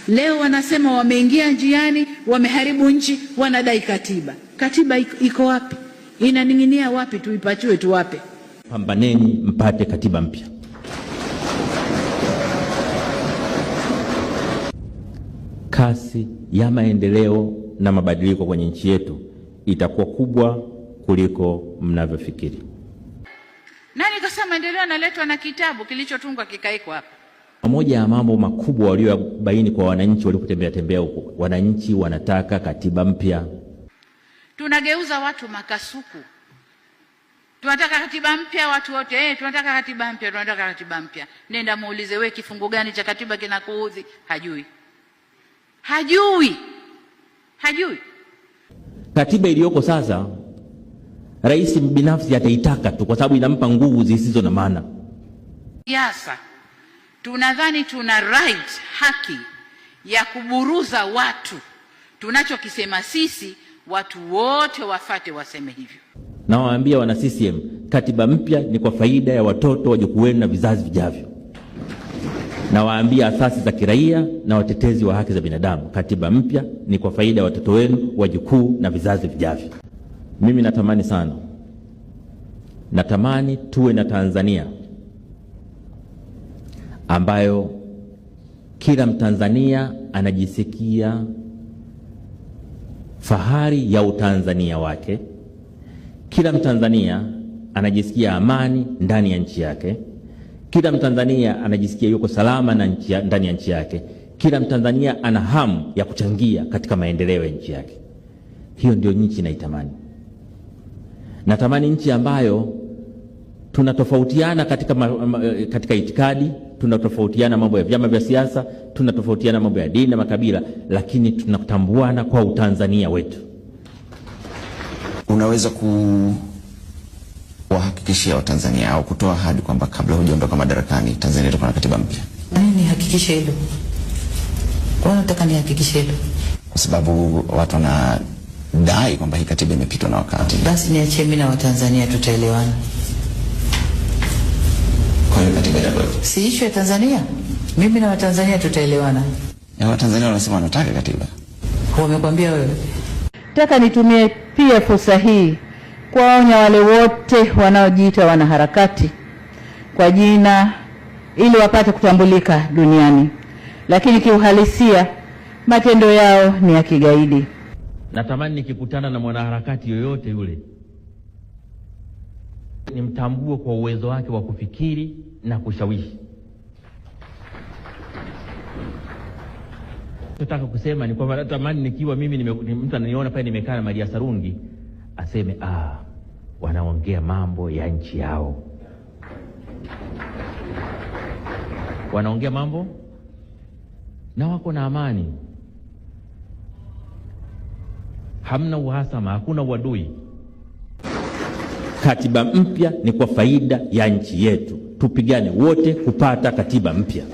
Leo wanasema wameingia njiani, wameharibu nchi, wanadai katiba. Katiba iko wapi? Inaning'inia wapi? Tuipachue tuwape. Pambaneni mpate katiba mpya. Kasi ya maendeleo na mabadiliko kwenye nchi yetu itakuwa kubwa kuliko mnavyofikiri. Nani kasema maendeleo yanaletwa na kitabu kilichotungwa kikaiko hapa? Moja ya mambo makubwa waliobaini kwa wananchi walipotembea tembea huko, wananchi wanataka katiba mpya. Tunageuza watu makasuku. Tunataka katiba mpya watu wote, tunataka katiba mpya, tunataka katiba mpya. Nenda muulize wewe kifungu gani cha katiba kinakuudhi? Hajui. Katiba iliyoko sasa rais binafsi ataitaka tu kwa sababu inampa nguvu zisizo na maana. Siasa tunadhani tuna right, haki ya kuburuza watu. Tunachokisema sisi watu wote wafate waseme hivyo. Na waambia wana CCM, katiba mpya ni kwa faida ya watoto, wajukuu wenu na vizazi vijavyo. Na waambia asasi za kiraia na watetezi wa haki za binadamu, katiba mpya ni kwa faida ya watoto wenu, wajukuu na vizazi vijavyo. Mimi natamani sana, natamani tuwe na Tanzania ambayo kila Mtanzania anajisikia fahari ya utanzania wake. Kila Mtanzania anajisikia amani ndani ya nchi yake. Kila Mtanzania anajisikia yuko salama ndani ya nchi yake. Kila Mtanzania ana hamu ya kuchangia katika maendeleo ya nchi yake. Hiyo ndio nchi naitamani. Natamani nchi ambayo tunatofautiana katika itikadi, tunatofautiana mambo ya vyama vya siasa, tunatofautiana mambo ya dini na makabila, lakini tunatambuana kwa utanzania wetu. Unaweza kuwahakikishia Watanzania au kutoa ahadi kwamba kabla hujaondoka madarakani Tanzania itakuwa na katiba mpya? Nini hakikisha hilo? Kwa nini nataka nihakikishe hilo? Kwa sababu watu wanadai kwamba hii katiba imepitwa na wakati. Basi niachie mimi na Watanzania tutaelewana. Kwa hiyo katiba itakuwa si issue ya Tanzania. Mimi na Watanzania tutaelewana. Ya Watanzania wanasema wanataka katiba. Wamekwambia wewe? Nataka nitumie pia fursa hii kuwaonya wale wote wanaojiita wanaharakati kwa jina ili wapate kutambulika duniani, lakini kiuhalisia matendo yao ni ya kigaidi. Natamani nikikutana na mwanaharakati yoyote yule nimtambue kwa uwezo wake wa kufikiri na kushawishi. Nataka kusema ni kwamba natamani nikiwa mimi mtu ananiona pale nimekaa na Maria Sarungi aseme wanaongea mambo ya nchi yao. Wanaongea mambo na wako na amani. Hamna uhasama, hakuna uadui. Katiba mpya ni kwa faida ya nchi yetu. Tupigane wote kupata katiba mpya.